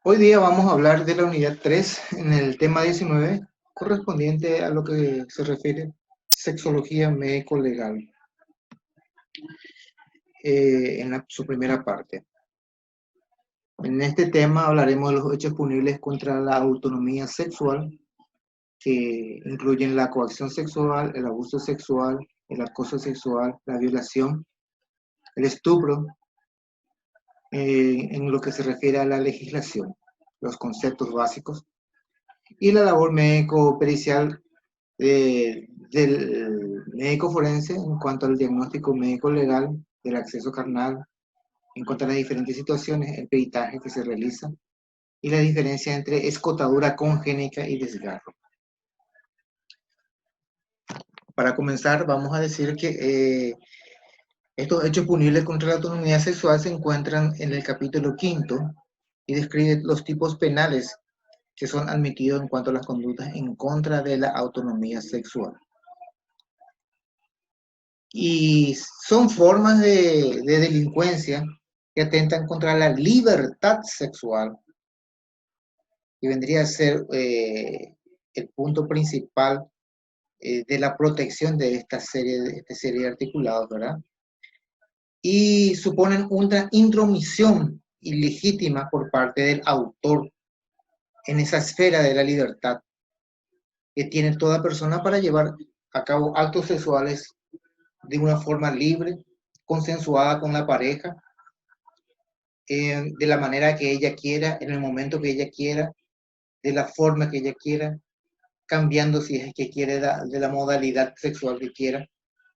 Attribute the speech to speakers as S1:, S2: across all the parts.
S1: Hoy día vamos a hablar de la unidad 3 en el tema 19, correspondiente a lo que se refiere sexología médico-legal, su primera parte. En este tema hablaremos de los hechos punibles contra la autonomía sexual, que incluyen la coacción sexual, el abuso sexual, el acoso sexual, la violación, el estupro, en lo que se refiere a la legislación, los conceptos básicos, y la labor médico-pericial del médico forense en cuanto al diagnóstico médico legal, del acceso carnal, en cuanto a las diferentes situaciones, el peritaje que se realiza y la diferencia entre escotadura congénita y desgarro. Para comenzar, vamos a decir que estos hechos punibles contra la autonomía sexual se encuentran en el capítulo 5 y describe los tipos penales que son admitidos en cuanto a las conductas en contra de la autonomía sexual. Y son formas de delincuencia que atentan contra la libertad sexual, que vendría a ser el punto principal de la protección de esta serie de articulados, ¿verdad? Y suponen una intromisión ilegítima por parte del autor en esa esfera de la libertad que tiene toda persona para llevar a cabo actos sexuales de una forma libre, consensuada con la pareja, de la manera que ella quiera, en el momento que ella quiera, de la forma que ella quiera, cambiando si es que quiere de la modalidad sexual que quiera,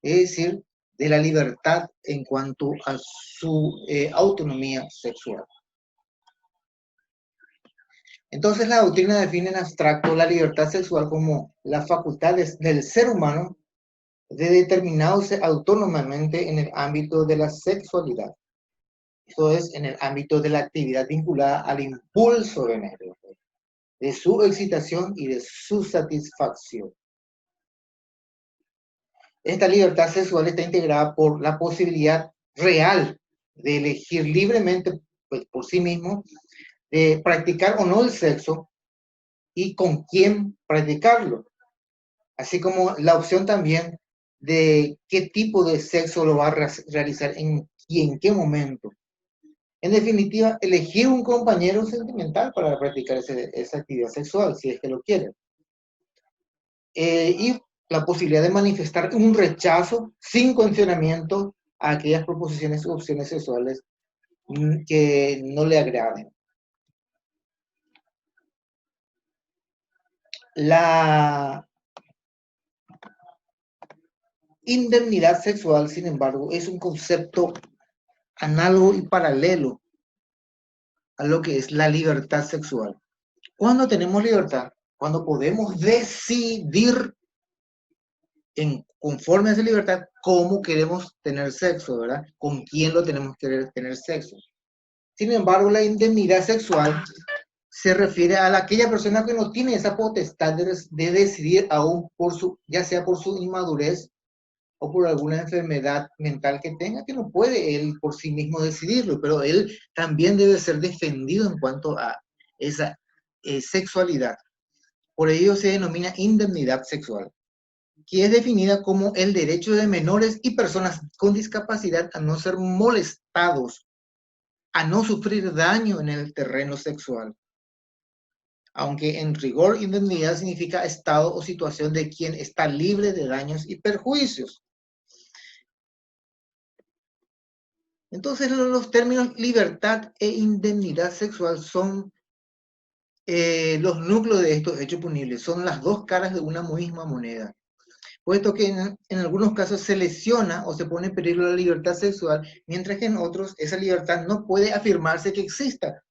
S1: es decir, de la libertad en cuanto a su autonomía sexual. Entonces la doctrina define en abstracto la libertad sexual como la facultad del ser humano de determinarse autónomamente en el ámbito de la sexualidad. Esto es, en el ámbito de la actividad vinculada al impulso venéreo, de su excitación y de su satisfacción. Esta libertad sexual está integrada por la posibilidad real de elegir libremente, pues, por sí mismo, de practicar o no el sexo y con quién practicarlo, así como la opción también de qué tipo de sexo lo va a realizar y en qué momento. En definitiva, elegir un compañero sentimental para practicar esa actividad sexual, si es que lo quiere. Y la posibilidad de manifestar un rechazo sin condicionamiento a aquellas proposiciones u opciones sexuales que no le agraden. La indemnidad sexual, sin embargo, es un concepto análogo y paralelo a lo que es la libertad sexual. ¿Cuándo tenemos libertad? Cuando podemos decidir conforme a esa libertad cómo queremos tener sexo, ¿verdad? Con quién lo tenemos que tener sexo. Sin embargo, la indemnidad sexual se refiere a aquella persona que no tiene esa potestad de decidir aún ya sea por su inmadurez o por alguna enfermedad mental que tenga, que no puede él por sí mismo decidirlo, pero él también debe ser defendido en cuanto a esa sexualidad. Por ello se denomina indemnidad sexual, que es definida como el derecho de menores y personas con discapacidad a no ser molestados, a no sufrir daño en el terreno sexual. Aunque en rigor indemnidad significa estado o situación de quien está libre de daños y perjuicios. Entonces los términos libertad e indemnidad sexual son los núcleos de estos hechos punibles, son las dos caras de una misma moneda. Puesto que en algunos casos se lesiona o se pone en peligro la libertad sexual, mientras que en otros esa libertad no puede afirmarse que exista,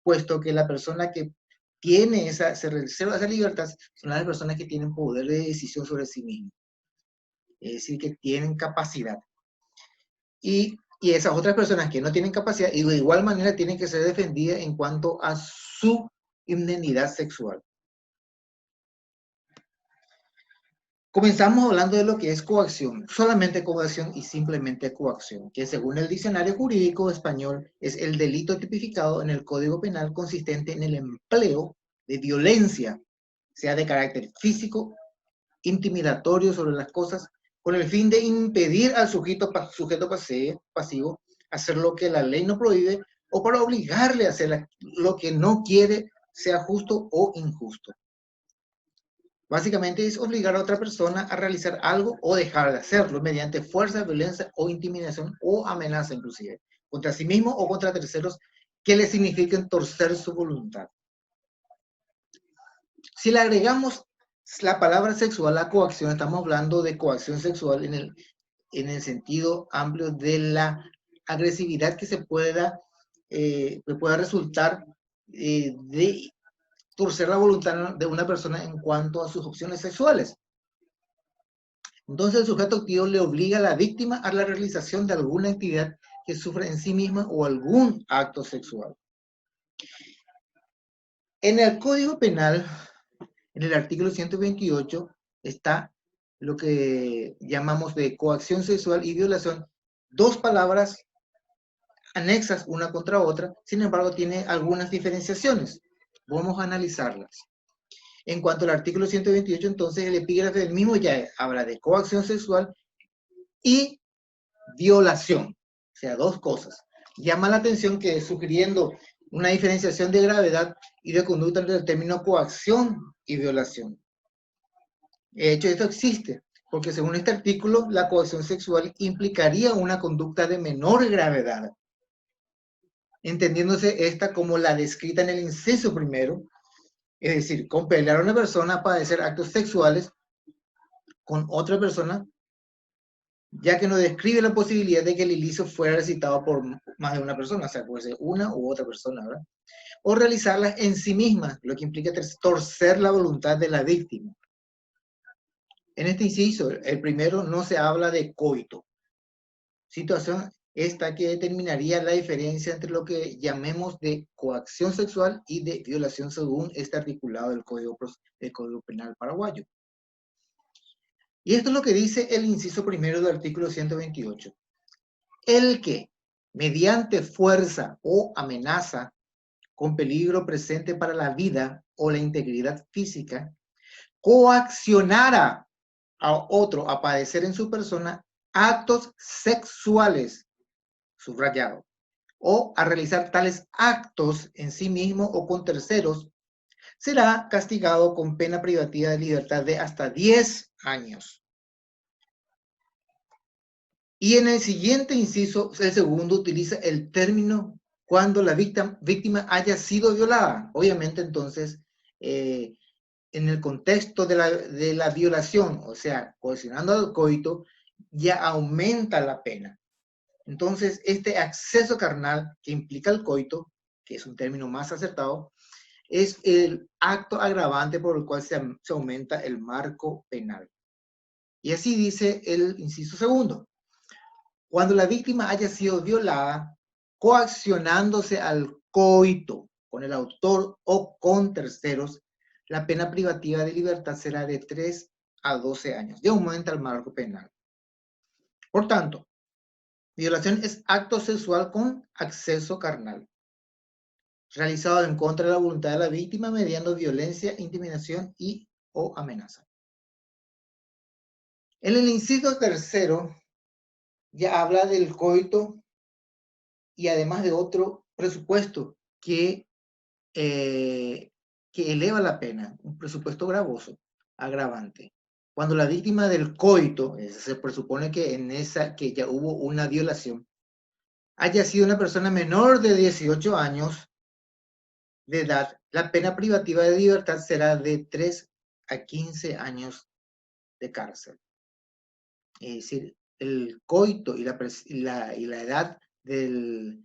S1: puesto que la persona que tiene se reserva esa libertad son las personas que tienen poder de decisión sobre sí mismas, es decir, que tienen capacidad. Y esas otras personas que no tienen capacidad, y de igual manera tienen que ser defendidas en cuanto a su indemnidad sexual. Comenzamos hablando de lo que es coacción, solamente coacción y simplemente coacción, que según el diccionario jurídico español es el delito tipificado en el Código Penal consistente en el empleo de violencia, sea de carácter físico, intimidatorio sobre las cosas, con el fin de impedir al sujeto pasivo hacer lo que la ley no prohíbe o para obligarle a hacer lo que no quiere, sea justo o injusto. Básicamente es obligar a otra persona a realizar algo o dejar de hacerlo mediante fuerza, violencia o intimidación o amenaza inclusive, contra sí mismo o contra terceros que le signifiquen torcer su voluntad. Si le agregamos la palabra sexual a coacción, estamos hablando de coacción sexual en el sentido amplio de la agresividad que pueda resultar de torcer la voluntad de una persona en cuanto a sus opciones sexuales. Entonces el sujeto activo le obliga a la víctima a la realización de alguna actividad que sufre en sí misma o algún acto sexual. En el Código Penal, en el artículo 128, está lo que llamamos de coacción sexual y violación, dos palabras anexas una contra otra, sin embargo tiene algunas diferenciaciones. Vamos a analizarlas. En cuanto al artículo 128, entonces el epígrafe del mismo ya habla de coacción sexual y violación, o sea, dos cosas. Llama la atención que sugiriendo una diferenciación de gravedad y de conducta entre el término coacción y violación. De hecho, esto existe, porque según este artículo, la coacción sexual implicaría una conducta de menor gravedad, entendiéndose esta como la descrita en el inciso primero, es decir, compelar a una persona a padecer actos sexuales con otra persona, ya que no describe la posibilidad de que el ilícito fuera recitado por más de una persona, o sea, puede ser una u otra persona, ¿verdad? O realizarla en sí misma, lo que implica torcer la voluntad de la víctima. En este inciso, el primero no se habla de coito, situación esta que determinaría la diferencia entre lo que llamemos de coacción sexual y de violación según este articulado del Código Penal paraguayo. Y esto es lo que dice el inciso primero del artículo 128. El que, mediante fuerza o amenaza, con peligro presente para la vida o la integridad física, coaccionara a otro a padecer en su persona actos sexuales, subrayado, o a realizar tales actos en sí mismo o con terceros, será castigado con pena privativa de libertad de hasta 10 años. Y en el siguiente inciso, el segundo utiliza el término cuando la víctima haya sido violada. Obviamente, entonces, en el contexto de la violación, o sea, coaccionando al coito, ya aumenta la pena. Entonces, este acceso carnal que implica el coito, que es un término más acertado, es el acto agravante por el cual se aumenta el marco penal. Y así dice el inciso segundo. Cuando la víctima haya sido violada, coaccionándose al coito con el autor o con terceros, la pena privativa de libertad será de 3 a 12 años. Ya aumenta el marco penal. Por tanto, violación es acto sexual con acceso carnal, realizado en contra de la voluntad de la víctima mediante violencia, intimidación y o amenaza. En el inciso tercero, ya habla del coito y además de otro presupuesto que eleva la pena, un presupuesto gravoso, agravante. Cuando la víctima del coito, se presupone que que ya hubo una violación, haya sido una persona menor de 18 años de edad, la pena privativa de libertad será de 3 a 15 años de cárcel. Es decir, el coito y la edad de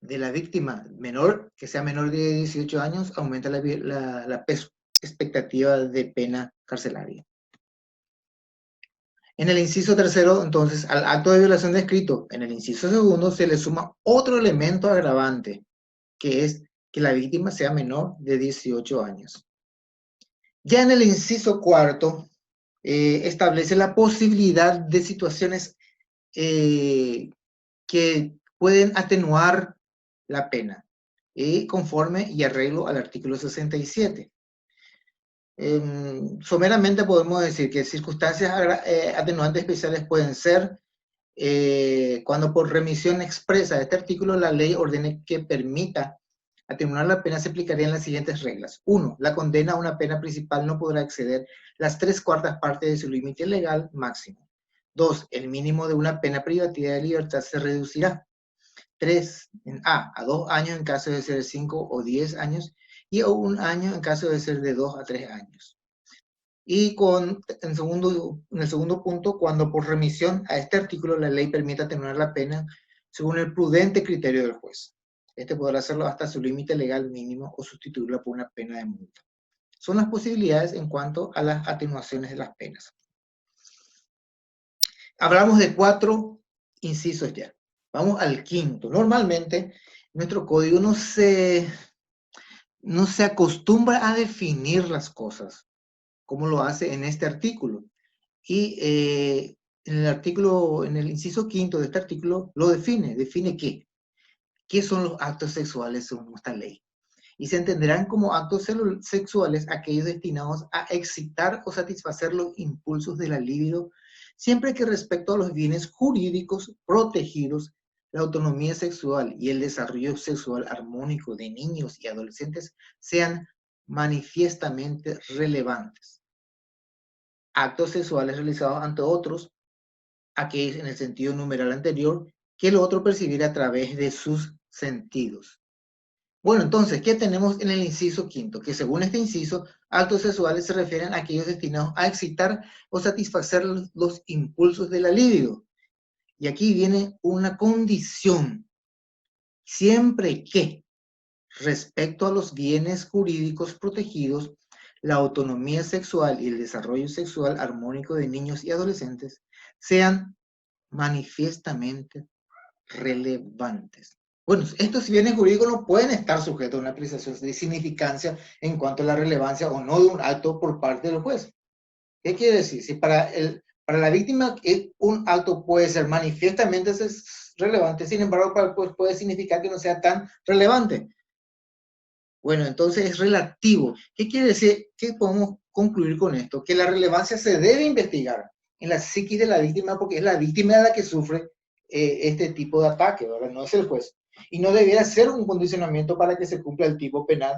S1: la víctima menor, que sea menor de 18 años, aumenta la expectativa de pena carcelaria. En el inciso tercero, entonces, al acto de violación descrito, en el inciso segundo se le suma otro elemento agravante, que es que la víctima sea menor de 18 años. Ya en el inciso cuarto, establece la posibilidad de situaciones que pueden atenuar la pena, conforme y arreglo al artículo 67. Someramente podemos decir que circunstancias atenuantes especiales pueden ser cuando por remisión expresa de este artículo la ley ordene que permita atenuar la pena, se aplicarían las siguientes reglas. 1. La condena a una pena principal no podrá exceder las 3/4 partes de su límite legal máximo. 2. El mínimo de una pena privativa de libertad se reducirá. 3. A 2 años en caso de ser 5 o 10 años y a 1 año en caso de ser de 2 a 3 años. Y en el segundo punto, cuando por remisión a este artículo la ley permita atenuar la pena según el prudente criterio del juez. Este podrá hacerlo hasta su límite legal mínimo o sustituirla por una pena de multa. Son las posibilidades en cuanto a las atenuaciones de las penas. Hablamos de 4 incisos ya. Vamos al quinto. Normalmente nuestro código no se acostumbra a definir las cosas como lo hace en este artículo. Y en el inciso quinto de este artículo lo define qué son los actos sexuales según esta ley. Y se entenderán como actos sexuales aquellos destinados a excitar o satisfacer los impulsos de la libido, siempre que respecto a los bienes jurídicos protegidos, la autonomía sexual y el desarrollo sexual armónico de niños y adolescentes sean manifiestamente relevantes. Actos sexuales realizados ante otros, aquellos en el sentido numeral anterior, que el otro percibiera a través de sus sentidos. Bueno, entonces, ¿qué tenemos en el inciso quinto? Que según este inciso, actos sexuales se refieren a aquellos destinados a excitar o satisfacer los impulsos de la libido. Y aquí viene una condición. Siempre que, respecto a los bienes jurídicos protegidos, la autonomía sexual y el desarrollo sexual armónico de niños y adolescentes sean manifiestamente relevantes. Bueno, estos bienes jurídicos no pueden estar sujetos a una apreciación de significancia en cuanto a la relevancia o no de un acto por parte del juez. ¿Qué quiere decir? Si para la víctima un acto puede ser manifiestamente relevante, sin embargo, para el juez puede significar que no sea tan relevante. Bueno, entonces es relativo. ¿Qué quiere decir? ¿Qué podemos concluir con esto? Que la relevancia se debe investigar en la psiquis de la víctima porque es la víctima la que sufre este tipo de ataque, ¿verdad? No es el juez. Y no debiera ser un condicionamiento para que se cumpla el tipo penal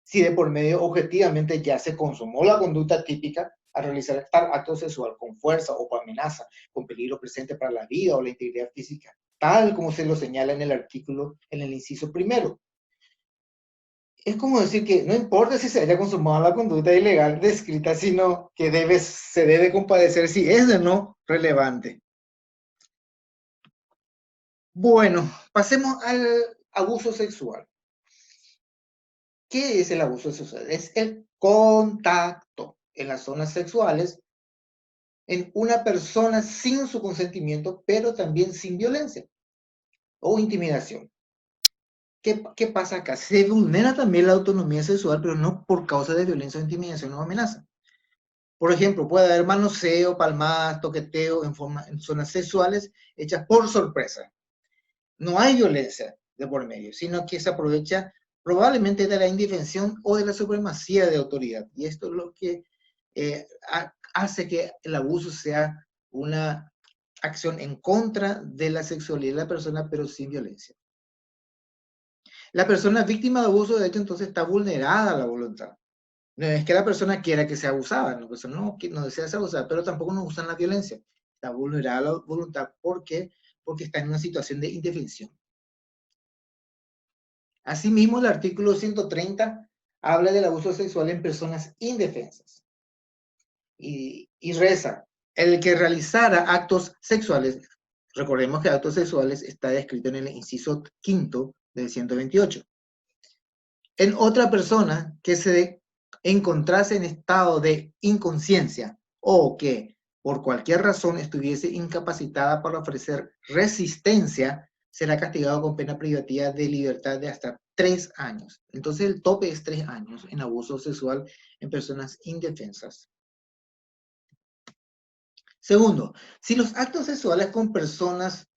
S1: si de por medio objetivamente ya se consumó la conducta típica a realizar tal acto sexual con fuerza o con amenaza, con peligro presente para la vida o la integridad física, tal como se lo señala en el artículo, en el inciso primero. Es como decir que no importa si se haya consumado la conducta ilegal descrita, sino que se debe compadecer si es o no relevante. Bueno, pasemos al abuso sexual. ¿Qué es el abuso sexual? Es el contacto en las zonas sexuales en una persona sin su consentimiento, pero también sin violencia o intimidación. ¿Qué pasa acá? Se vulnera también la autonomía sexual, pero no por causa de violencia, intimidación o amenaza. Por ejemplo, puede haber manoseo, palmadas, toqueteo en zonas sexuales hechas por sorpresa. No hay violencia de por medio, sino que se aprovecha probablemente de la indefensión o de la supremacía de autoridad. Y esto es lo que hace que el abuso sea una acción en contra de la sexualidad de la persona, pero sin violencia. La persona víctima de abuso, de hecho, entonces está vulnerada a la voluntad. No es que la persona quiera que sea abusada, la persona no desea ser abusada, pero tampoco nos usan la violencia. Está vulnerada a la voluntad. ¿Por qué? Porque está en una situación de indefensión. Asimismo, el artículo 130 habla del abuso sexual en personas indefensas. Y reza, el que realizara actos sexuales, recordemos que actos sexuales está descrito en el inciso quinto del 128. En otra persona que se encontrase en estado de inconsciencia o que por cualquier razón estuviese incapacitada para ofrecer resistencia, será castigado con pena privativa de libertad de hasta 3 años. Entonces el tope es 3 años en abuso sexual en personas indefensas. Segundo, si los actos sexuales con personas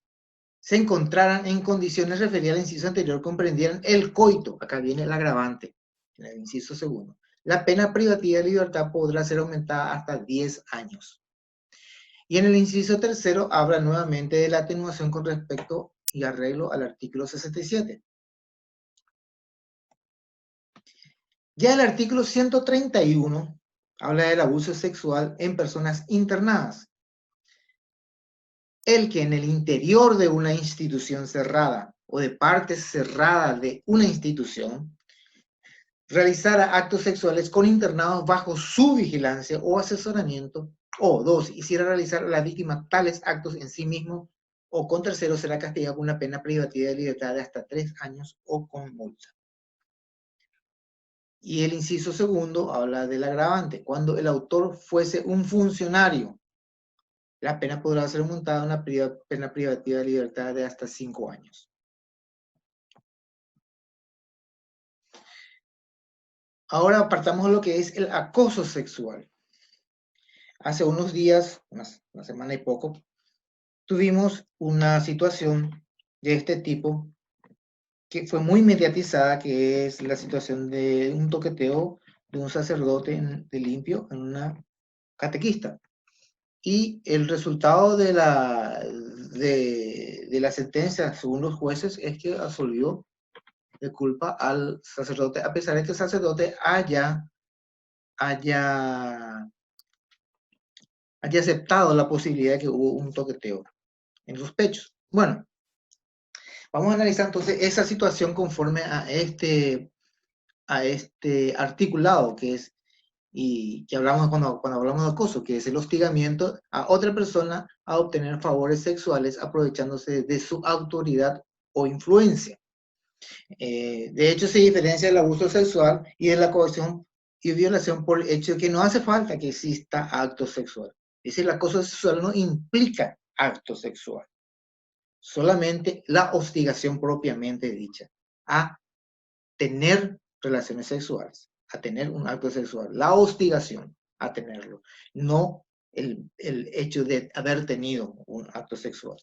S1: se encontraran en condiciones referidas al inciso anterior, comprendieran el coito, acá viene el agravante, en el inciso segundo, la pena privativa de libertad podrá ser aumentada hasta 10 años. Y en el inciso tercero habla nuevamente de la atenuación con respecto y arreglo al artículo 67. Ya el artículo 131 habla del abuso sexual en personas internadas. El que en el interior de una institución cerrada o de parte cerrada de una institución realizara actos sexuales con internados bajo su vigilancia o asesoramiento, o dos, hiciera realizar a la víctima tales actos en sí mismo o con terceros, será castigado con una pena privativa de libertad de hasta 3 años o con multa. Y el inciso segundo habla del agravante. Cuando el autor fuese un funcionario, la pena podrá ser aumentada a una pena privativa de libertad de hasta 5 años. Ahora apartamos lo que es el acoso sexual. Hace unos días, una semana y poco, tuvimos una situación de este tipo que fue muy mediatizada, que es la situación de un toqueteo de un sacerdote de limpio en una catequista. Y el resultado de la sentencia, según los jueces, es que absolvió de culpa al sacerdote, a pesar de que el sacerdote haya aceptado la posibilidad de que hubo un toqueteo en sus pechos. Bueno, vamos a analizar entonces esa situación conforme a este articulado que es, y que hablamos cuando hablamos de acoso, que es el hostigamiento a otra persona a obtener favores sexuales aprovechándose de su autoridad o influencia. De hecho, se diferencia el abuso sexual y de la coerción y violación por el hecho de que no hace falta que exista acto sexual. Es decir, el acoso sexual no implica acto sexual, solamente la hostigación propiamente dicha a tener relaciones sexuales, a tener un acto sexual, la hostigación a tenerlo, no el hecho de haber tenido un acto sexual.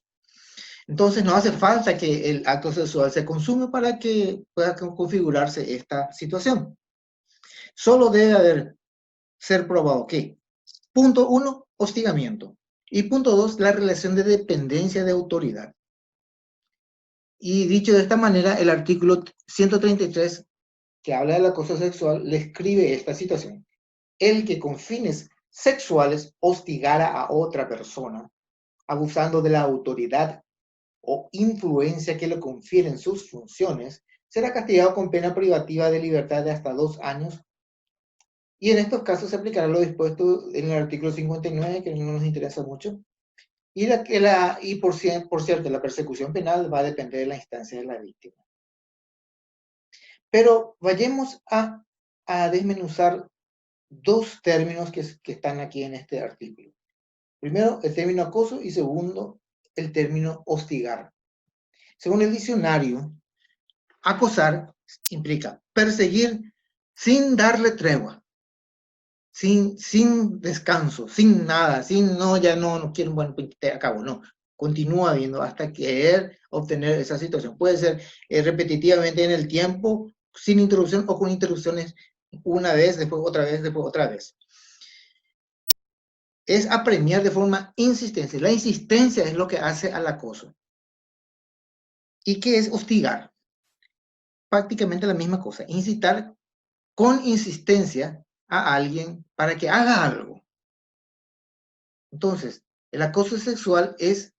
S1: Entonces no hace falta que el acto sexual se consuma para que pueda configurarse esta situación. Solo debe ser probado que, punto 1, hostigamiento. Y punto 2, la relación de dependencia de autoridad. Y dicho de esta manera, el artículo 133, que habla del acoso sexual, le escribe esta situación. El que con fines sexuales hostigara a otra persona, abusando de la autoridad o influencia que le confieren sus funciones, será castigado con pena privativa de libertad de hasta 2 años. Y en estos casos se aplicará lo dispuesto en el artículo 59, que no nos interesa mucho. Y por cierto, la persecución penal va a depender de la instancia de la víctima. Pero vayamos a desmenuzar dos términos que están aquí en este artículo. Primero, el término acoso y segundo, el término hostigar. Según el diccionario, acosar implica perseguir sin darle tregua, sin descanso, sin nada, ya no quiero, bueno, pues te acabo, no. Continúa viendo hasta querer obtener esa situación. Puede ser repetitivamente en el tiempo, sin interrupción o con interrupciones una vez, después otra vez, después otra vez. Es apremiar de forma insistente. La insistencia es lo que hace al acoso. ¿Y qué es hostigar? Prácticamente la misma cosa. Incitar con insistencia a alguien para que haga algo. Entonces, el acoso sexual es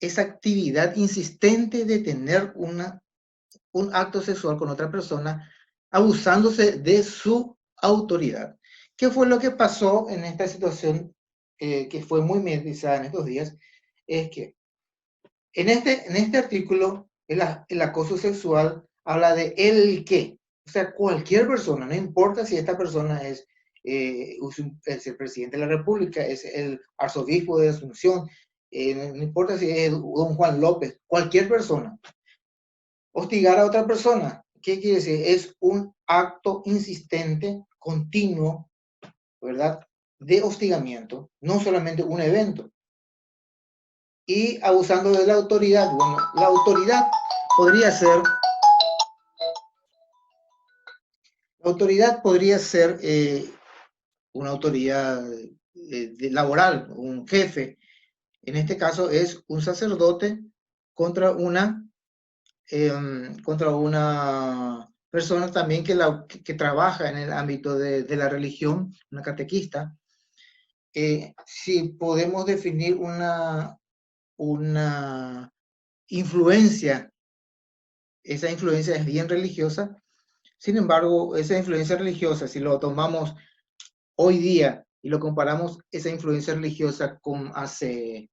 S1: esa actividad insistente de tener un acto sexual con otra persona, abusándose de su autoridad. ¿Qué fue lo que pasó en esta situación que fue muy mediatizada en estos días? Es que en este artículo, el acoso sexual habla de el qué. O sea, cualquier persona, no importa si esta persona es el presidente de la República, es el arzobispo de Asunción, no importa si es don Juan López, cualquier persona. Hostigar a otra persona, ¿qué quiere decir? Es un acto insistente, continuo, ¿verdad? De hostigamiento, no solamente un evento. y abusando de la autoridad. Bueno, la autoridad podría ser, una autoridad laboral, un jefe. En este caso es un sacerdote contra contra una persona también que trabaja en el ámbito de la religión, una catequista. Si podemos definir una influencia, esa influencia es bien religiosa. Sin embargo, esa influencia religiosa, si lo tomamos hoy día y lo comparamos, esa influencia religiosa con hace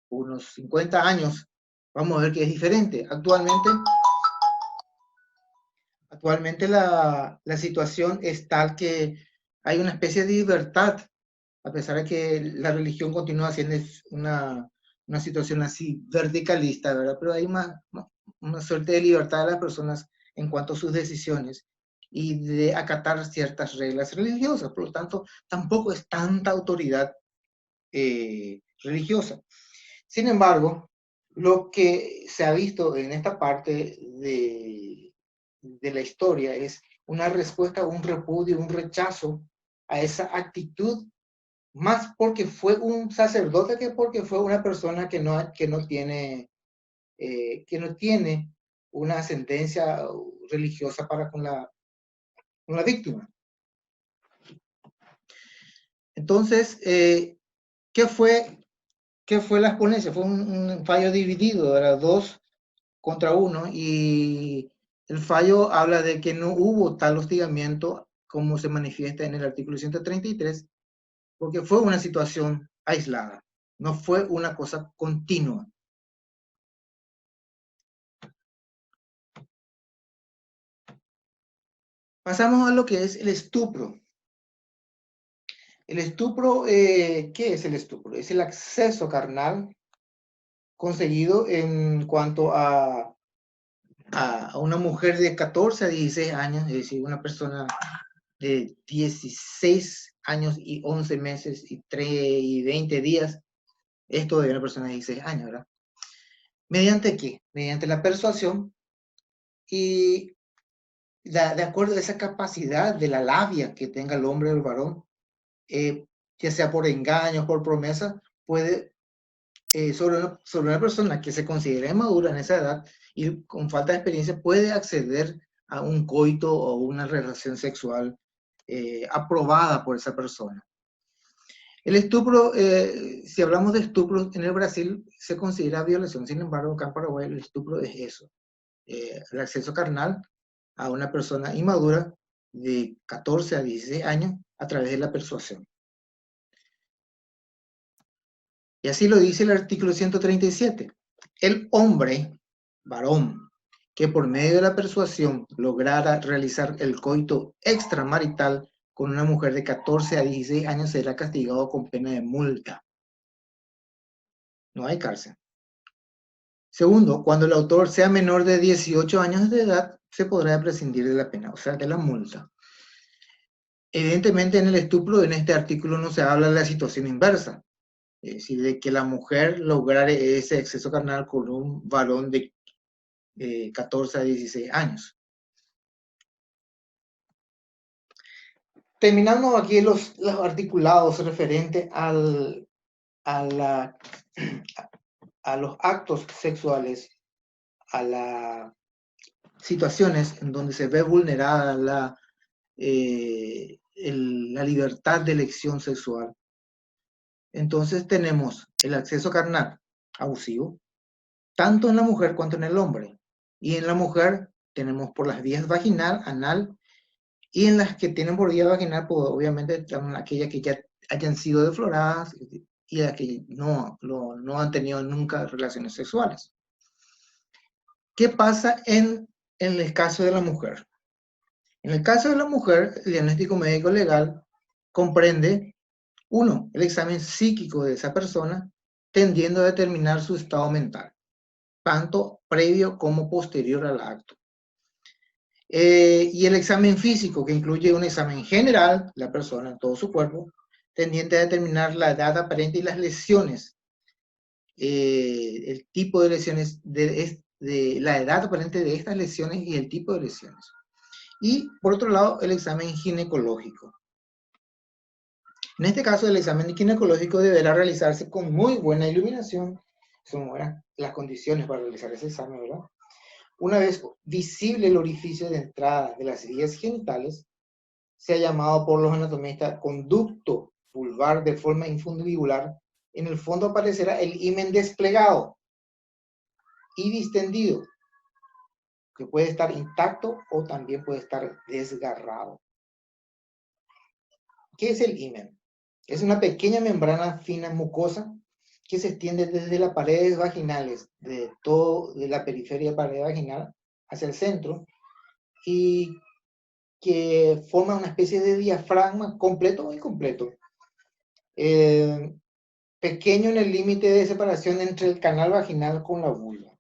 S1: unos 50 años, vamos a ver que es diferente. Actualmente la situación es tal que hay una especie de libertad, a pesar de que la religión continúa siendo una situación así verticalista, ¿verdad? Pero hay una suerte de libertad de las personas en cuanto a sus decisiones y de acatar ciertas reglas religiosas. Por lo tanto, tampoco es tanta autoridad religiosa. Sin embargo, lo que se ha visto en esta parte de la historia es una respuesta, un repudio, un rechazo a esa actitud, más porque fue un sacerdote que porque fue una persona que no tiene una ascendencia religiosa para con la víctima. Entonces, ¿qué fue la exponencia? Fue un fallo dividido, era 2-1, y el fallo habla de que no hubo tal hostigamiento como se manifiesta en el artículo 133, porque fue una situación aislada, no fue una cosa continua. Pasamos a lo que es el estupro. El estupro, ¿qué es el estupro? Es el acceso carnal conseguido en cuanto a una mujer de 14 a 16 años, es decir, una persona de 16 años y 11 meses y 20 días, esto de una persona de 16 años, ¿verdad? ¿Mediante qué? Mediante la persuasión y de acuerdo a esa capacidad de la labia que tenga el hombre o el varón, ya sea por engaños, por promesa, puede, sobre una persona que se considere madura en esa edad y con falta de experiencia, puede acceder a un coito o una relación sexual aprobada por esa persona. El estupro, si hablamos de estupro en el Brasil, se considera violación. Sin embargo, acá en Paraguay el estupro es eso, el acceso carnal a una persona inmadura de 14 a 16 años a través de la persuasión. Y así lo dice el artículo 137. El hombre, varón, que por medio de la persuasión lograra realizar el coito extramarital con una mujer de 14 a 16 años será castigado con pena de multa. No hay cárcel. Segundo, cuando el autor sea menor de 18 años de edad, se podrá prescindir de la pena, o sea, de la multa. Evidentemente, en el estupro, en este artículo, no se habla de la situación inversa, es decir, de que la mujer lograre ese exceso carnal con un varón de 14 a 16 años. Terminando aquí los articulados referentes a los actos sexuales, a las situaciones en donde se ve vulnerada la libertad de elección sexual. Entonces tenemos el acceso carnal abusivo, tanto en la mujer cuanto en el hombre. Y en la mujer tenemos por las vías vaginal, anal, y en las que tienen por vía vaginal, pues obviamente aquellas que ya hayan sido defloradas y las que no han tenido nunca relaciones sexuales. ¿Qué pasa en el caso de la mujer? En el caso de la mujer, el diagnóstico médico legal comprende, uno, el examen psíquico de esa persona, tendiendo a determinar su estado mental, tanto previo como posterior al acto. Y el examen físico, que incluye un examen general, la persona en todo su cuerpo, tendiente a determinar la edad aparente y las lesiones el tipo de lesiones, de la edad aparente de estas lesiones y el tipo de lesiones. Y por otro lado, el examen ginecológico. En este caso, el examen ginecológico deberá realizarse con muy buena iluminación. Son buenas las condiciones para realizar ese examen, ¿verdad? Una vez visible el orificio de entrada de las vías genitales, se ha llamado por los anatomistas conducto vulvar de forma infundibular. En el fondo aparecerá el himen desplegado y distendido, que puede estar intacto o también puede estar desgarrado. ¿Qué es el himen? Es una pequeña membrana fina mucosa que se extiende desde las paredes vaginales, de la periferia de la pared vaginal hacia el centro, y que forma una especie de diafragma completo o incompleto, pequeño en el límite de separación entre el canal vaginal con la vulva.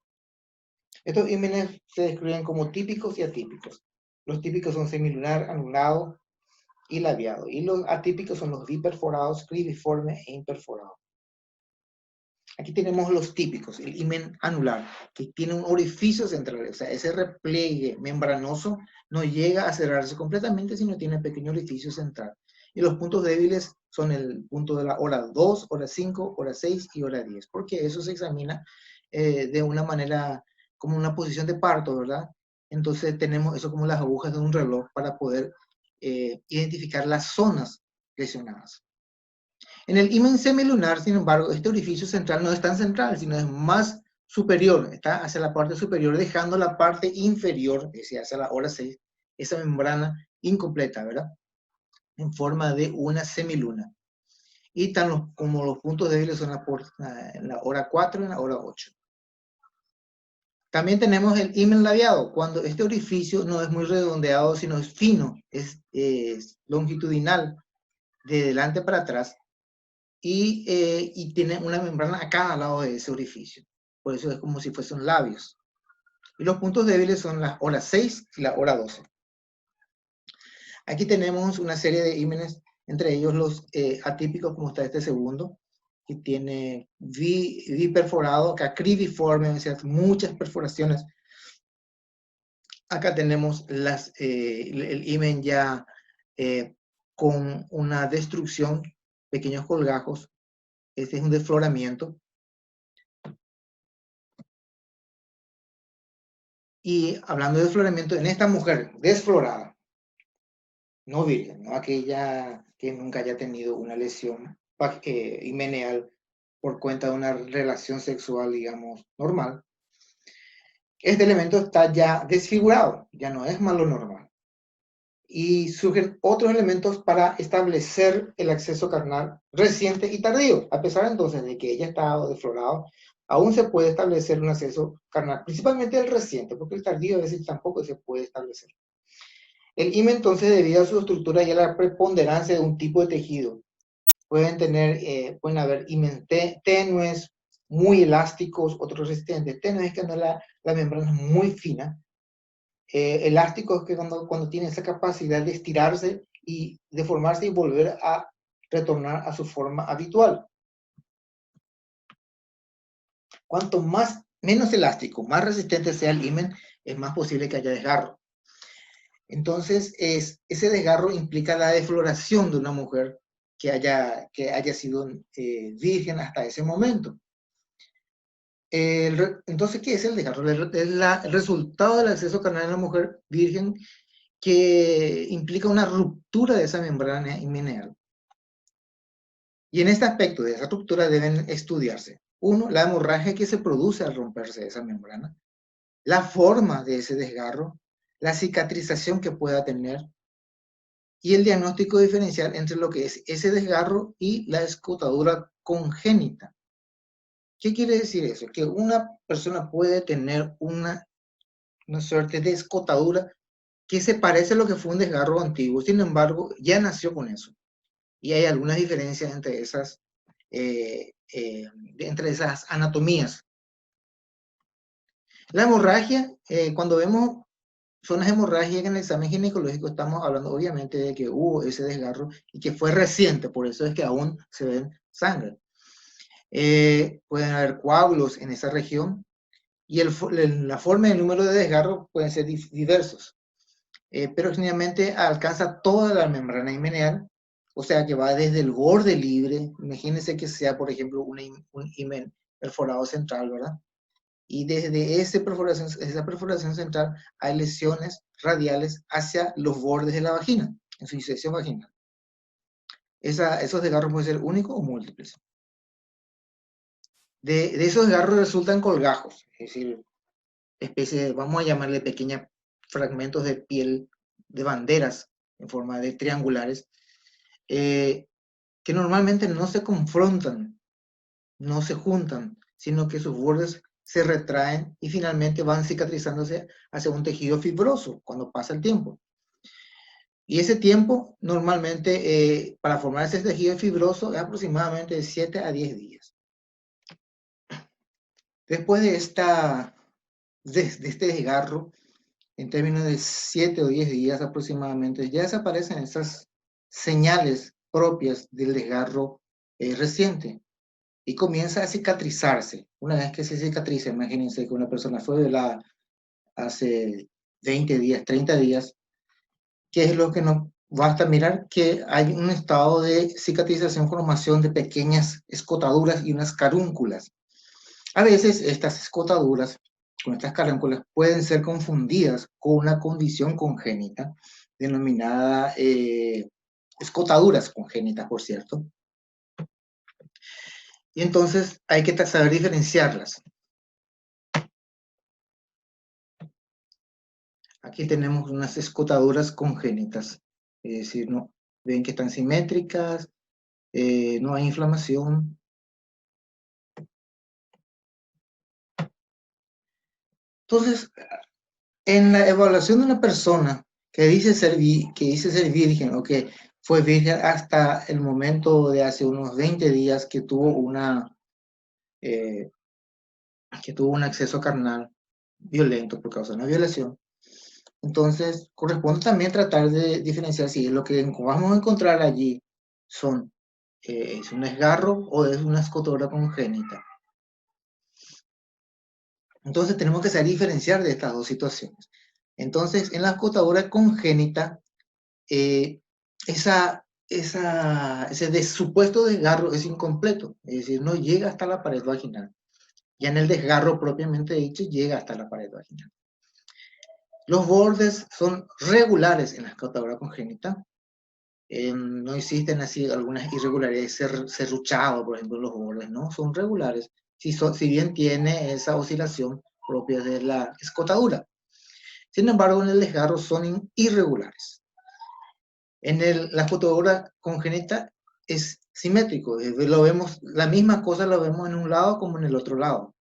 S1: Estos hímenes se describen como típicos y atípicos. Los típicos son semilunar, anulado y labiado, y los atípicos son los biperforados, cribiforme e imperforado. Aquí tenemos los típicos, el himen anular, que tiene un orificio central, o sea, ese repliegue membranoso no llega a cerrarse completamente, sino tiene un pequeño orificio central. Y los puntos débiles son el punto de la hora 2, hora 5, hora 6 y hora 10, porque eso se examina de una manera, como una posición de parto, ¿verdad? Entonces tenemos eso como las agujas de un reloj para poder identificar las zonas lesionadas. En el himen semilunar, sin embargo, este orificio central no es tan central, sino es más superior, está hacia la parte superior, dejando la parte inferior, es decir, hacia la hora 6, esa membrana incompleta, ¿verdad? En forma de una semiluna. Y tan como los puntos débiles son en la hora 4 y en la hora 8. También tenemos el himen labiado, cuando este orificio no es muy redondeado, sino es fino, es longitudinal, de delante para atrás, y tiene una membrana a cada lado de ese orificio. Por eso es como si fuesen labios. Y los puntos débiles son la hora 6 y la hora 12. Aquí tenemos una serie de hímenes, entre ellos los atípicos, como está este segundo, que tiene biperforado, acá cribiforme, o sea, muchas perforaciones. Acá tenemos el himen ya con una destrucción, pequeños colgajos. Este es un desfloramiento. Y hablando de desfloramiento, en esta mujer desflorada, no virgen, no aquella que nunca haya tenido una lesión himeneal por cuenta de una relación sexual, digamos, normal, este elemento está ya desfigurado, ya no es más lo normal. Y surgen otros elementos para establecer el acceso carnal reciente y tardío. A pesar entonces de que ella estaba desflorado, aún se puede establecer un acceso carnal, principalmente el reciente, porque el tardío a veces tampoco se puede establecer. El himen entonces, debido a su estructura y a la preponderancia de un tipo de tejido, pueden haber himen tenues, muy elásticos, otros resistentes. Tenues es que no la membrana es muy fina. Elástico es que cuando tiene esa capacidad de estirarse y deformarse y volver a retornar a su forma habitual. Cuanto menos elástico, más resistente sea el himen, es más posible que haya desgarro. Entonces, ese desgarro implica la defloración de una mujer que haya sido virgen hasta ese momento. Entonces, ¿qué es el desgarro? Es el resultado del acceso carnal de la mujer virgen que implica una ruptura de esa membrana himeneal. Y en este aspecto de esa ruptura deben estudiarse, uno, la hemorragia que se produce al romperse esa membrana, la forma de ese desgarro, la cicatrización que pueda tener, y el diagnóstico diferencial entre lo que es ese desgarro y la escotadura congénita. ¿Qué quiere decir eso? Que una persona puede tener una suerte de escotadura que se parece a lo que fue un desgarro antiguo, sin embargo, ya nació con eso. Y hay algunas diferencias entre esas anatomías. La hemorragia, cuando vemos zonas hemorrágicas en el examen ginecológico, estamos hablando obviamente de que hubo ese desgarro y que fue reciente, por eso es que aún se ven sangre. Pueden haber coágulos en esa región y la forma y el número de desgarro pueden ser diversos. Pero generalmente alcanza toda la membrana himeneal, o sea que va desde el borde libre, imagínense que sea, por ejemplo, un himen perforado central, ¿verdad? Y desde esa perforación central hay lesiones radiales hacia los bordes de la vagina, en su incisión vaginal. Esos desgarros pueden ser únicos o múltiples. De esos desgarros resultan colgajos, es decir, vamos a llamarle pequeños fragmentos de piel de banderas en forma de triangulares, que normalmente no se confrontan, no se juntan, sino que sus bordes se retraen y finalmente van cicatrizándose hacia un tejido fibroso cuando pasa el tiempo. Y ese tiempo, normalmente, para formar ese tejido fibroso, es aproximadamente de 7 a 10 días. Después de este desgarro, en términos de 7 o 10 días aproximadamente, ya desaparecen esas señales propias del desgarro reciente y comienza a cicatrizarse. Una vez que se cicatriza, imagínense que una persona fue violada hace 20 días, 30 días, ¿qué es lo que nos basta mirar? Que hay un estado de cicatrización, formación de pequeñas escotaduras y unas carúnculas. A veces estas escotaduras con estas carúnculas pueden ser confundidas con una condición congénita denominada escotaduras congénitas, por cierto. Y entonces hay que saber diferenciarlas. Aquí tenemos unas escotaduras congénitas, es decir, no, ven que están simétricas, no hay inflamación. Entonces, en la evaluación de una persona que dice ser virgen o que fue virgen hasta el momento de hace unos 20 días que tuvo un acceso carnal violento por causa de una violación, entonces corresponde también tratar de diferenciar si lo que vamos a encontrar allí es un desgarro o es una escotadura congénita. Entonces tenemos que saber diferenciar de estas dos situaciones. Entonces, en la escotadura congénita, ese supuesto desgarro es incompleto, es decir, no llega hasta la pared vaginal. Ya en el desgarro propiamente dicho, llega hasta la pared vaginal. Los bordes son regulares en la escotadura congénita. No existen así algunas irregularidades, serruchado, por ejemplo, los bordes, ¿no? Son regulares, si bien tiene esa oscilación propia de la escotadura. Sin embargo, en el desgarro son irregulares. La escotadura congénita es simétrico, la misma cosa lo vemos en un lado como en el otro lado.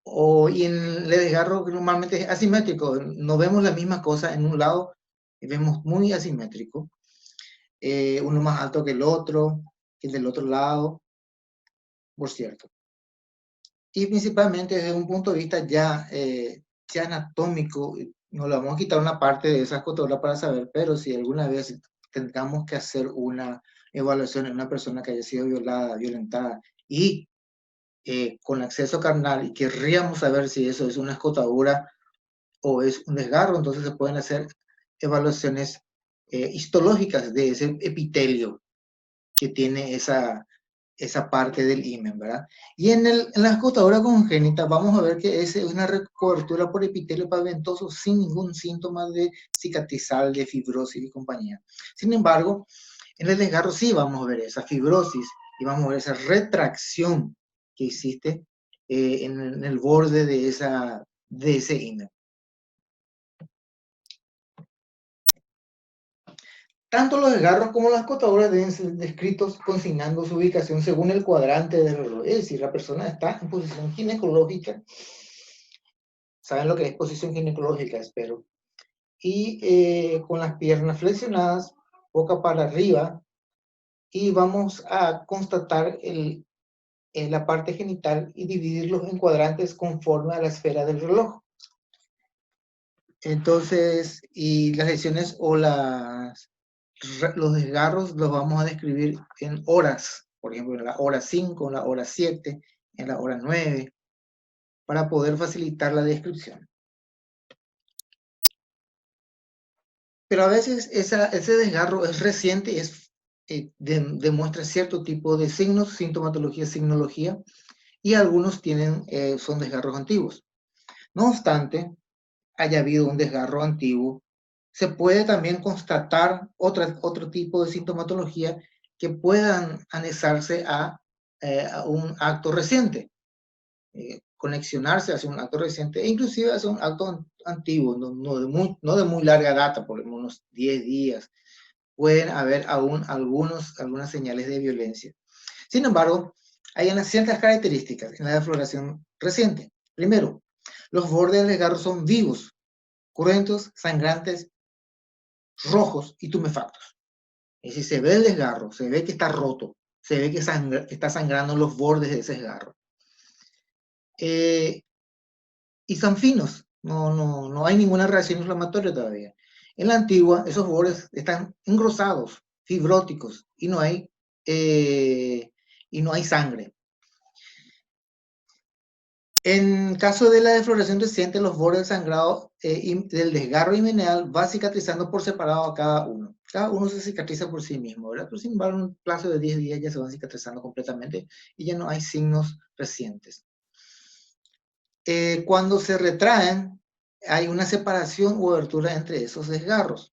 S1: Y en el desgarro normalmente es asimétrico, no vemos la misma cosa en un lado, vemos muy asimétrico. Uno más alto que el del otro lado, por cierto. Y principalmente desde un punto de vista ya anatómico, no le vamos a quitar una parte de esa escotadura para saber, pero si alguna vez tengamos que hacer una evaluación en una persona que haya sido violada, violentada y con acceso carnal y querríamos saber si eso es una escotadura o es un desgarro, entonces se pueden hacer evaluaciones histológicas de ese epitelio que tiene esa parte del himen, ¿verdad? Y en la escotadura congénita vamos a ver que es una recobertura por epitelio pavimentoso sin ningún síntoma de cicatrizal, de fibrosis y compañía. Sin embargo, en el desgarro sí vamos a ver esa fibrosis y vamos a ver esa retracción que existe en el borde de ese himen. Tanto los desgarros como las escotaduras deben ser descritos consignando su ubicación según el cuadrante del reloj. Es decir, la persona está en posición ginecológica. ¿Saben lo que es posición ginecológica? Espero. Y con las piernas flexionadas, boca para arriba, y vamos a constatar la parte genital y dividirlos en cuadrantes conforme a la esfera del reloj. Entonces, y las lesiones o los desgarros los vamos a describir en horas por ejemplo, en la hora 5, en la hora 7, en la hora 9, para poder facilitar la descripción. Pero a veces ese desgarro es reciente y demuestra cierto tipo de signos, sintomatología, signología, y algunos son desgarros antiguos. No obstante, haya habido un desgarro antiguo, se puede también constatar otro tipo de sintomatología que puedan anexarse a un acto reciente, conexionarse hacia un acto reciente, e inclusive hacia un acto antiguo, no de muy larga data, por unos 10 días. Pueden haber aún algunas señales de violencia. Sin embargo, hay unas ciertas características en la defloración reciente. Primero, los bordes del desgarro son vivos, cruentos, sangrantes, rojos y tumefactos. Es decir, se ve el desgarro, se ve que está roto, se ve que está sangrando los bordes de ese desgarro. Y son finos, no hay ninguna reacción inflamatoria todavía. En la antigua, esos bordes están engrosados, fibróticos, y no hay sangre. En caso de la defloración reciente, los bordes del sangrado del desgarro himeneal va cicatrizando por separado a cada uno. Cada uno se cicatriza por sí mismo, ¿verdad? Pero sin embargo, en un plazo de 10 días ya se van cicatrizando completamente y ya no hay signos recientes. Cuando se retraen, hay una separación u abertura entre esos desgarros.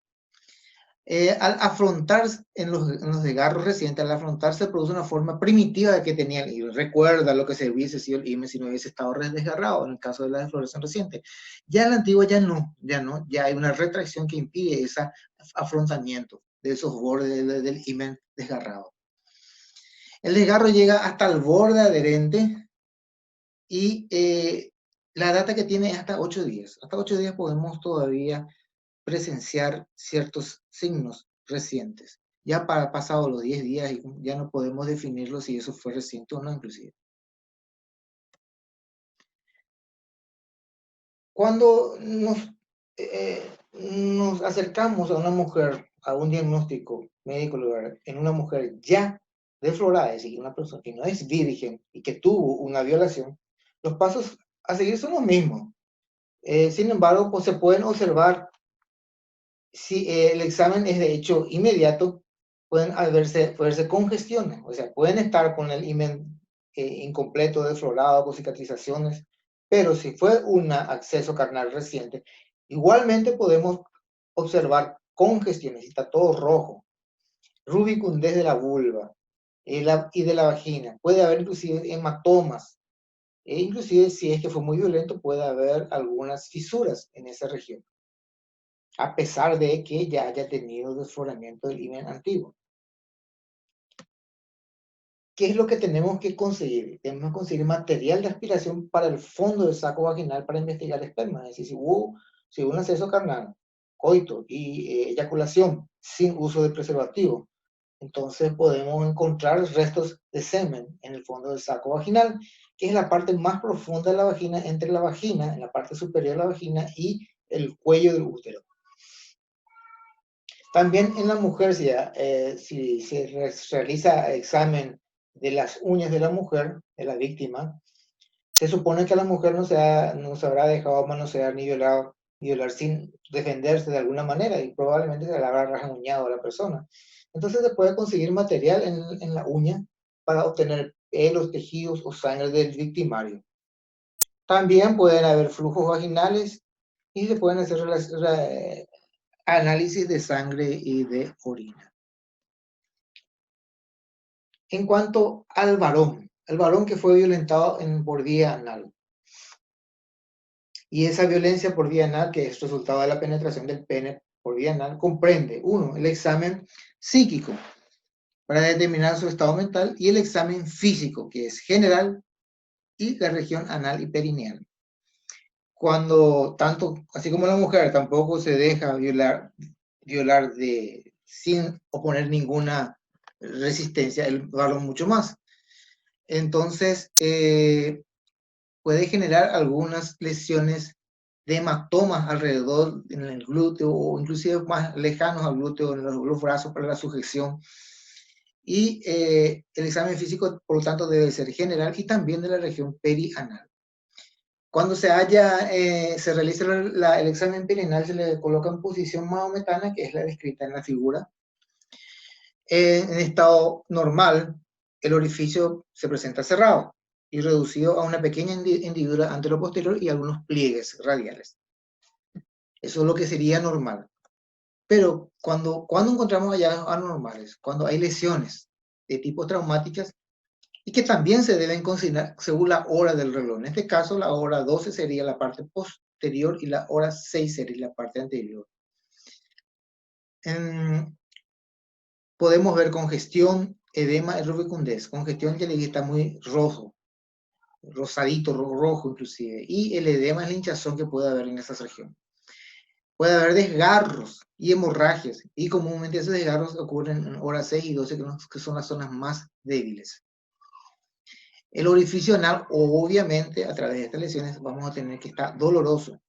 S1: Al afrontar en los desgarros recientes, al afrontar se produce una forma primitiva de que tenía el himen. Recuerda lo que se hubiese sido el himen si no hubiese estado desgarrado en el caso de la defloración reciente. Ya en la antigua ya hay una retracción que impide ese afrontamiento de esos bordes del himen desgarrado. El desgarro llega hasta el borde adherente y la data que tiene es hasta 8 días. Hasta 8 días podemos todavía presenciar ciertos signos recientes. Ya para pasado los 10 días ya no podemos definirlo si eso fue reciente o no, inclusive. Cuando nos acercamos a una mujer, a un diagnóstico médico en una mujer ya deflorada, es decir, una persona que no es virgen y que tuvo una violación, los pasos a seguir son los mismos. Sin embargo, pues se pueden observar si el examen es de hecho inmediato, pueden verse congestiones, o sea, pueden estar con el himen incompleto, deflorado, con cicatrizaciones, pero si fue un acceso carnal reciente, igualmente podemos observar congestiones, está todo rojo, rubicundez de la vulva y de la vagina, puede haber inclusive hematomas, e inclusive si es que fue muy violento, puede haber algunas fisuras en esa región, a pesar de que ya haya tenido desfloramiento del himen antiguo. ¿Qué es lo que tenemos que conseguir? Tenemos que conseguir material de aspiración para el fondo del saco vaginal para investigar esperma. Es decir, si hubo un acceso carnal, coito y eyaculación sin uso de preservativo, entonces podemos encontrar restos de semen en el fondo del saco vaginal, que es la parte más profunda de la vagina, entre la vagina, en la parte superior de la vagina y el cuello del útero. También en la mujer, si se realiza examen de las uñas de la mujer, de la víctima, se supone que la mujer no se habrá dejado manosear ni violar sin defenderse de alguna manera y probablemente se le habrá rasguñado a la persona. Entonces se puede conseguir material en la uña para obtener pelos, tejidos o sangre del victimario. También pueden haber flujos vaginales y se pueden hacer análisis de sangre y de orina. En cuanto al varón, el varón que fue violentado por vía anal, y esa violencia por vía anal, que es resultado de la penetración del pene por vía anal, comprende, 1, el examen psíquico para determinar su estado mental, y el examen físico, que es general, y la región anal y perineal. Cuando así como la mujer, tampoco se deja violar sin oponer ninguna resistencia, el varón mucho más. Entonces, puede generar algunas lesiones de hematomas alrededor en el glúteo o inclusive más lejanos al glúteo, en los brazos para la sujeción. Y el examen físico, por lo tanto, debe ser general y también de la región perianal. Cuando se realiza el examen perianal, se le coloca en posición mahometana, que es la descrita en la figura. En estado normal, el orificio se presenta cerrado y reducido a una pequeña hendidura anteroposterior y algunos pliegues radiales. Eso es lo que sería normal. Pero cuando encontramos hallazgos anormales, cuando hay lesiones de tipo traumáticas y que también se deben considerar según la hora del reloj. En este caso, la hora 12 sería la parte posterior y la hora 6 sería la parte anterior. Podemos ver congestión, edema y rubicundez. Congestión que está muy rojo, rosadito, rojo inclusive. Y el edema es la hinchazón que puede haber en esa región. Puede haber desgarros y hemorragias. Y comúnmente esos desgarros ocurren en horas 6 y 12, que son las zonas más débiles. El orificio anal, obviamente, a través de estas lesiones, vamos a tener que estar doloroso.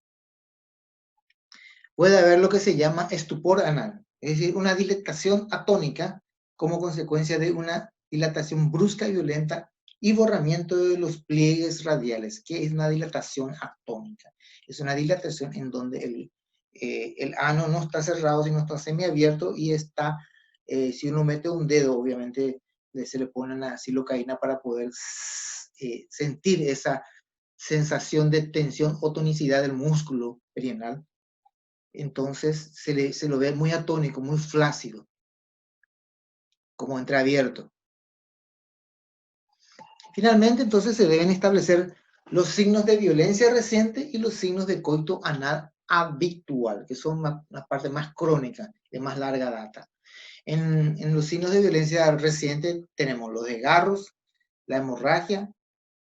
S1: Puede haber lo que se llama estupor anal, es decir, una dilatación atónica como consecuencia de una dilatación brusca y violenta y borramiento de los pliegues radiales, que es una dilatación atónica. Es una dilatación en donde el ano no está cerrado, sino está semiabierto y está, si uno mete un dedo, obviamente se le pone una silocaína para poder sentir esa sensación de tensión o tonicidad del músculo perianal. Entonces se lo ve muy atónico, muy flácido, como entreabierto. Finalmente, entonces se deben establecer los signos de violencia reciente y los signos de coito anal habitual, que son la parte más crónica, de más larga data. En los signos de violencia reciente tenemos los desgarros, la hemorragia,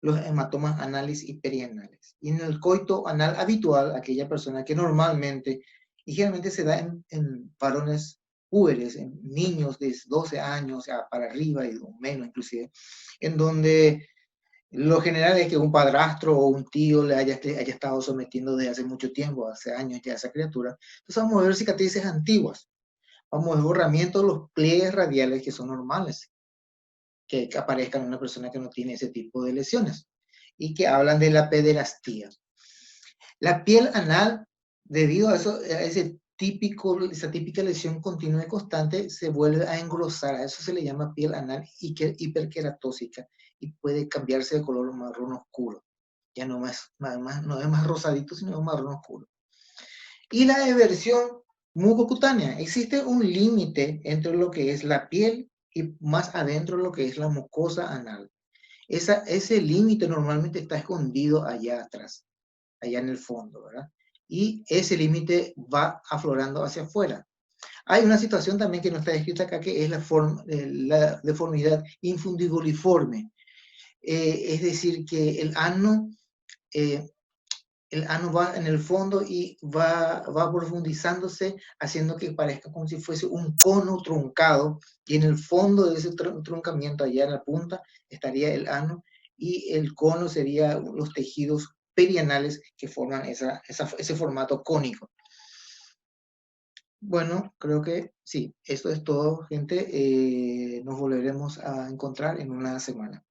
S1: los hematomas anales y perianales. Y en el coito anal habitual, aquella persona que normalmente, y generalmente se da en varones púberes, en niños de 12 años para arriba y menos inclusive, en donde lo general es que un padrastro o un tío le haya estado sometiendo desde hace mucho tiempo, hace años ya a esa criatura. Entonces vamos a ver cicatrices antiguas, vamos a ver borramiento de los pliegues radiales que son normales, que aparezcan en una persona que no tiene ese tipo de lesiones y que hablan de la pederastía. La piel anal, debido a esa típica lesión continua y constante, se vuelve a engrosar. A eso se le llama piel anal hiperqueratósica y puede cambiarse de color marrón oscuro. Ya no es más rosadito, sino marrón oscuro. Y la eversión mucocutánea. Existe un límite entre lo que es la piel y más adentro lo que es la mucosa anal. Ese límite normalmente está escondido allá atrás, allá en el fondo, ¿verdad? Y ese límite va aflorando hacia afuera. Hay una situación también que no está descrita acá, que es la deformidad infundibuliforme. Es decir, que el ano va en el fondo y va profundizándose, haciendo que parezca como si fuese un cono truncado, y en el fondo de ese truncamiento, allá en la punta, estaría el ano, y el cono sería los tejidos perianales que forman ese formato cónico. Bueno, creo que sí, esto es todo, gente. Nos volveremos a encontrar en una semana.